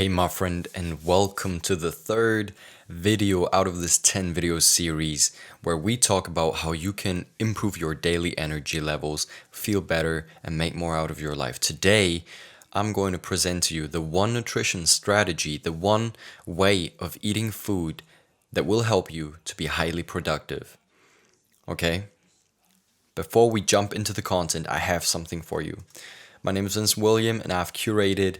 Hey my friend, and welcome to the third video out of this 10 video series where we talk about how you can improve your daily energy levels, feel better, and make more out of your life. Today, I'm going to present to you the one nutrition strategy, the one way of eating food that will help you to be highly productive. Okay? Before we jump into the content, I have something for you. My name is William, and I've curated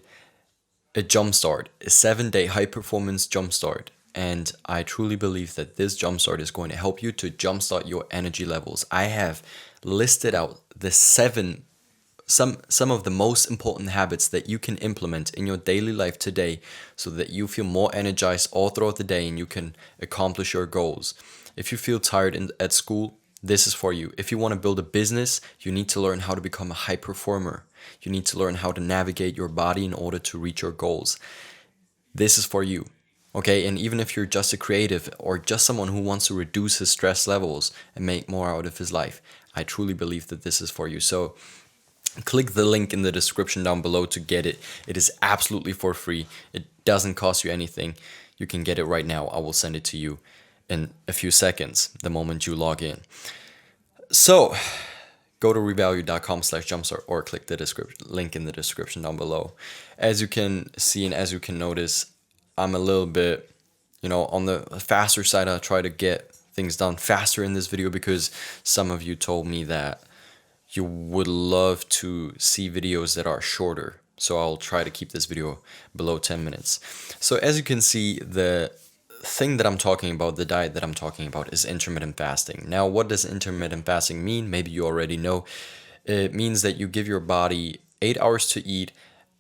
a jumpstart, a 7-day high performance jumpstart. And I truly believe that this jumpstart is going to help you to jumpstart your energy levels. I have listed out the some of the most important habits that you can implement in your daily life today so that you feel more energized all throughout the day and you can accomplish your goals. If you feel tired at school, this is for you. If you want to build a business, you need to learn how to become a high performer. You need to learn how to navigate your body in order to reach your goals. This is for you. Okay, and even if you're just a creative or just someone who wants to reduce his stress levels and make more out of his life, I truly believe that this is for you. So click the link in the description down below to get it. It is absolutely for free. It doesn't cost you anything. You can get it right now. I will send it to you in a few seconds, the moment you log in. So go to RVALUED.com/jumpstart or click the link in the description down below. As you can see and as you can notice, I'm a little bit, on the faster side. I try to get things done faster in this video because some of you told me that you would love to see videos that are shorter. So I'll try to keep this video below 10 minutes. So as you can see, the thing that I'm talking about, the diet that I'm talking about, is intermittent fasting. Now, what does intermittent fasting mean? Maybe you already know. It means that you give your body 8 hours to eat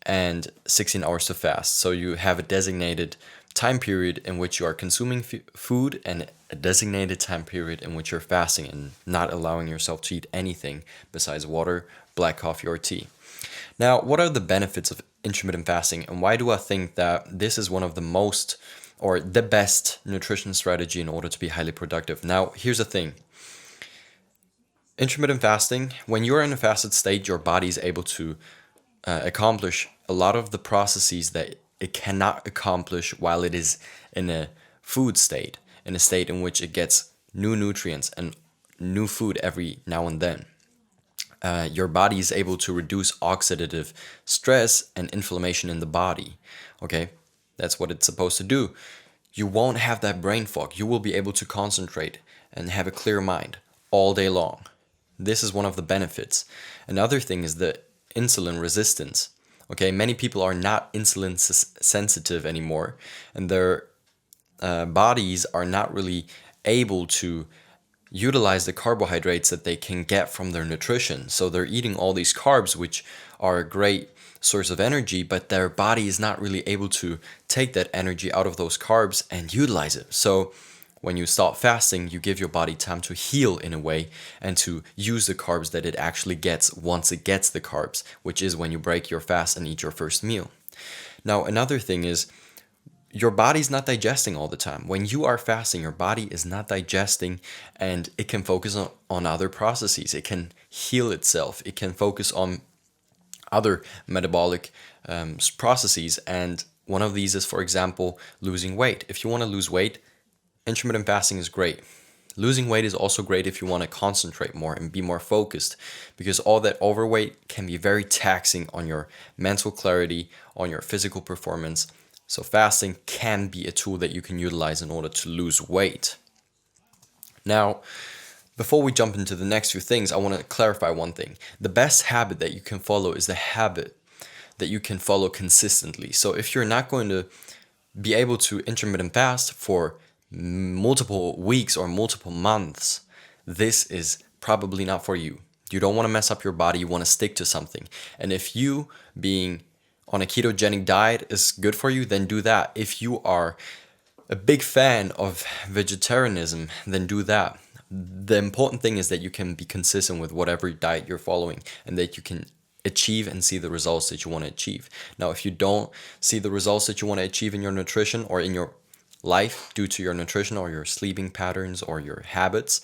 and 16 hours to fast. So you have a designated time period in which you are consuming food and a designated time period in which you're fasting and not allowing yourself to eat anything besides water, black coffee, or tea. Now, what are the benefits of intermittent fasting, and why do I think that this is one of the most or the best nutrition strategy in order to be highly productive? Now, here's the thing. Intermittent fasting, when you're in a fasted state, your body is able to accomplish a lot of the processes that it cannot accomplish while it is in a food state, in a state in which it gets new nutrients and new food every now and then. Your body is able to reduce oxidative stress and inflammation in the body. Okay, that's what it's supposed to do. You won't have that brain fog. You will be able to concentrate and have a clear mind all day long. This is one of the benefits. Another thing is the insulin resistance. Okay, many people are not insulin sensitive anymore, and their bodies are not really able to utilize the carbohydrates that they can get from their nutrition. So they're eating all these carbs, which are a great source of energy, but their body is not really able to take that energy out of those carbs and utilize it. So when you stop fasting, you give your body time to heal in a way and to use the carbs that it actually gets once it gets the carbs, which is when you break your fast and eat your first meal. Now, another thing is your body's not digesting all the time. When you are fasting, your body is not digesting and it can focus on other processes. It can heal itself. It can focus on other metabolic processes. And one of these is, for example, losing weight. If you want to lose weight, intermittent fasting is great. Losing weight is also great if you want to concentrate more and be more focused, because all that overweight can be very taxing on your mental clarity, on your physical performance. So fasting can be a tool that you can utilize in order to lose weight. Now, before we jump into the next few things, I want to clarify one thing. The best habit that you can follow is the habit that you can follow consistently. So if you're not going to be able to intermittent fast for multiple weeks or multiple months, this is probably not for you. You don't want to mess up your body. You want to stick to something. And if you being on a ketogenic diet is good for you, then do that. If you are a big fan of vegetarianism, then do that. The important thing is that you can be consistent with whatever diet you're following and that you can achieve and see the results that you want to achieve. Now, if you don't see the results that you want to achieve in your nutrition or in your life due to your nutrition or your sleeping patterns or your habits,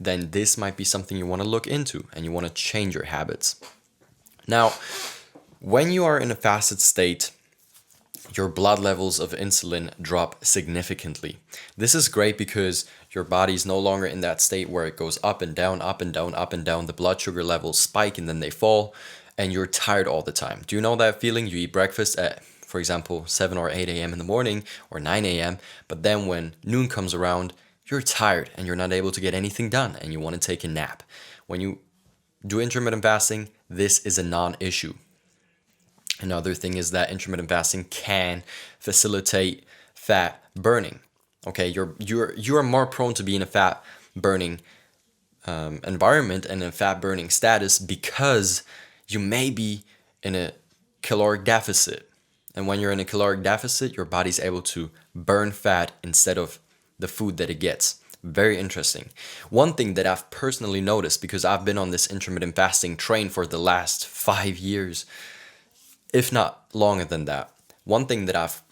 then this might be something you want to look into and you want to change your habits. Now, when you are in a fasted state, your blood levels of insulin drop significantly. This is great because your body's no longer in that state where it goes up and down, up and down, up and down. The blood sugar levels spike and then they fall, and you're tired all the time. Do you know that feeling? You eat breakfast at, for example, 7 or 8 a.m. in the morning or 9 a.m., but then when noon comes around, you're tired and you're not able to get anything done and you want to take a nap. When you do intermittent fasting, this is a non-issue. Another thing is that intermittent fasting can facilitate fat burning. Okay, you're more prone to be in a fat burning environment and a fat burning status because you may be in a caloric deficit. And when you're in a caloric deficit, your body's able to burn fat instead of the food that it gets. Very interesting. One thing that I've personally noticed, because I've been on this intermittent fasting train for the last 5 years, if not longer than that, one thing that I've,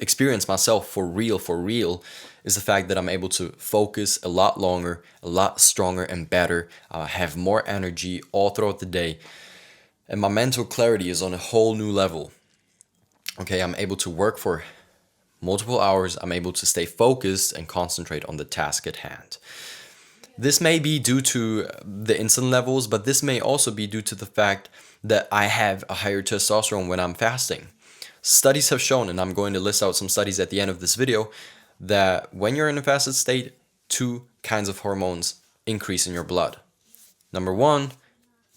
experienced myself for real, is the fact that I'm able to focus a lot longer, a lot stronger and better. I have more energy all throughout the day. And my mental clarity is on a whole new level. Okay, I'm able to work for multiple hours. I'm able to stay focused and concentrate on the task at hand. This may be due to the insulin levels, but this may also be due to the fact that I have a higher testosterone when I'm fasting. Studies have shown, and I'm going to list out some studies at the end of this video, that when you're in a fasted state, 2 kinds of hormones increase in your blood. Number 1,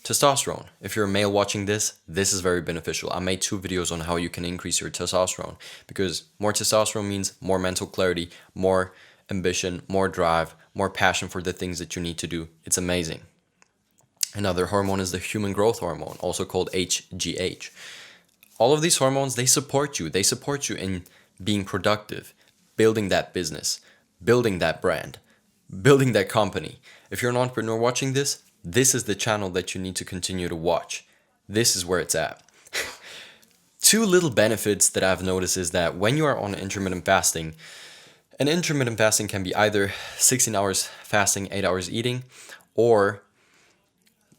testosterone. If you're a male watching this, this is very beneficial. I made 2 videos on how you can increase your testosterone, because more testosterone means more mental clarity, more ambition, more drive, more passion for the things that you need to do. It's amazing. Another hormone is the human growth hormone, also called HGH. All of these hormones, they support you. They support you in being productive, building that business, building that brand, building that company. If you're an entrepreneur watching this, this is the channel that you need to continue to watch. This is where it's at. 2 little benefits that I've noticed is that when you are on intermittent fasting, and intermittent fasting can be either 16 hours fasting, 8 hours eating, or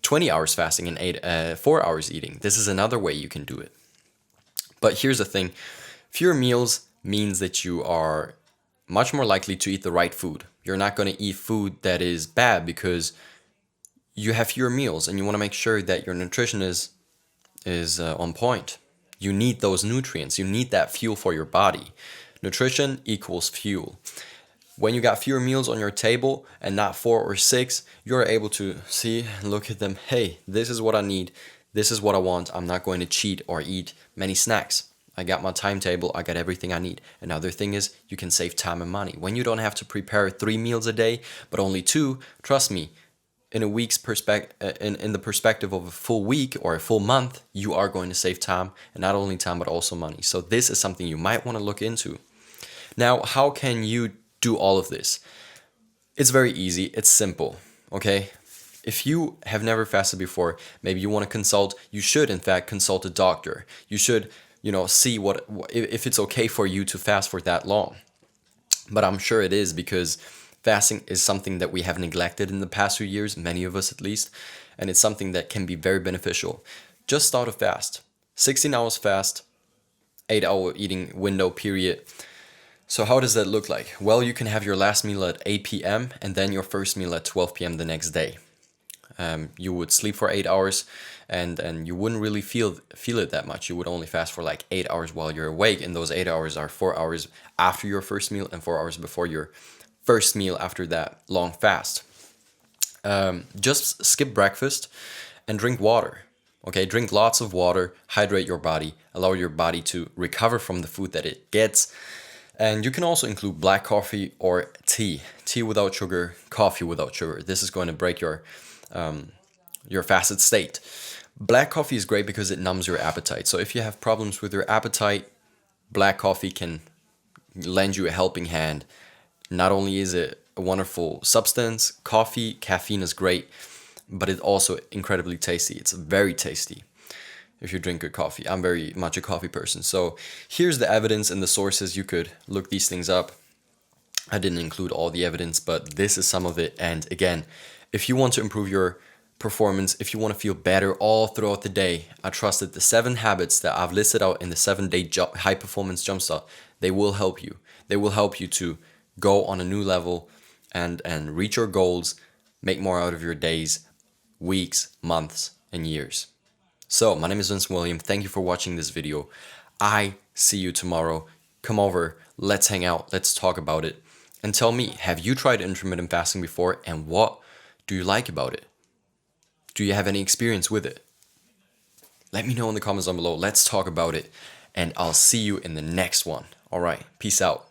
20 hours fasting and 4 hours eating. This is another way you can do it. But here's the thing. Fewer meals means that you are much more likely to eat the right food. You're not going to eat food that is bad because you have fewer meals and you want to make sure that your nutrition is on point. You need those nutrients. You need that fuel for your body. Nutrition equals fuel. When you got fewer meals on your table and not 4 or 6, you're able to see and look at them. Hey, this is what I need. This is what I want. I'm not going to cheat or eat many snacks. I got my timetable. I got everything I need. Another thing is you can save time and money. When you don't have to prepare 3 meals a day, but only 2, trust me, in a week's in the perspective of a full week or a full month, you are going to save time, and not only time, but also money. So this is something you might want to look into. Now, how can you do all of this? It's very easy. It's simple, okay? If you have never fasted before, maybe you want to consult, you should in fact consult a doctor. You should, see if it's okay for you to fast for that long. But I'm sure it is, because fasting is something that we have neglected in the past few years, many of us at least, and it's something that can be very beneficial. Just start a fast. 16 hours fast, 8-hour eating window period. So how does that look like? Well, you can have your last meal at 8 p.m. and then your first meal at 12 p.m. the next day. You would sleep for 8 hours and you wouldn't really feel it that much. You would only fast for like 8 hours while you're awake, and those 8 hours are 4 hours after your first meal and 4 hours before your first meal after that long fast. Just skip breakfast and drink water. Okay, drink lots of water, hydrate your body, allow your body to recover from the food that it gets. And you can also include black coffee or tea. Tea without sugar, coffee without sugar. This is going to break your fasted state. Black coffee is great because it numbs your appetite. So if you have problems with your appetite, black coffee can lend you a helping hand. Not only is it a wonderful substance, caffeine is great, but it's also incredibly tasty. It's very tasty if you drink good coffee. I'm very much a coffee person. So here's the evidence and the sources. You could look these things up. I didn't include all the evidence, but this is some of it. And again, if you want to improve your performance, if you want to feel better all throughout the day, I trust that the 7 habits that I've listed out in the 7-day high performance jumpstart, they will help you. They will help you to go on a new level and reach your goals, make more out of your days, weeks, months, and years. So, my name is Vincent William. Thank you for watching this video. I see you tomorrow. Come over, let's hang out, let's talk about it. And tell me, have you tried intermittent fasting before, and what do you like about it? Do you have any experience with it? Let me know in the comments down below. Let's talk about it, and I'll see you in the next one. All right, peace out.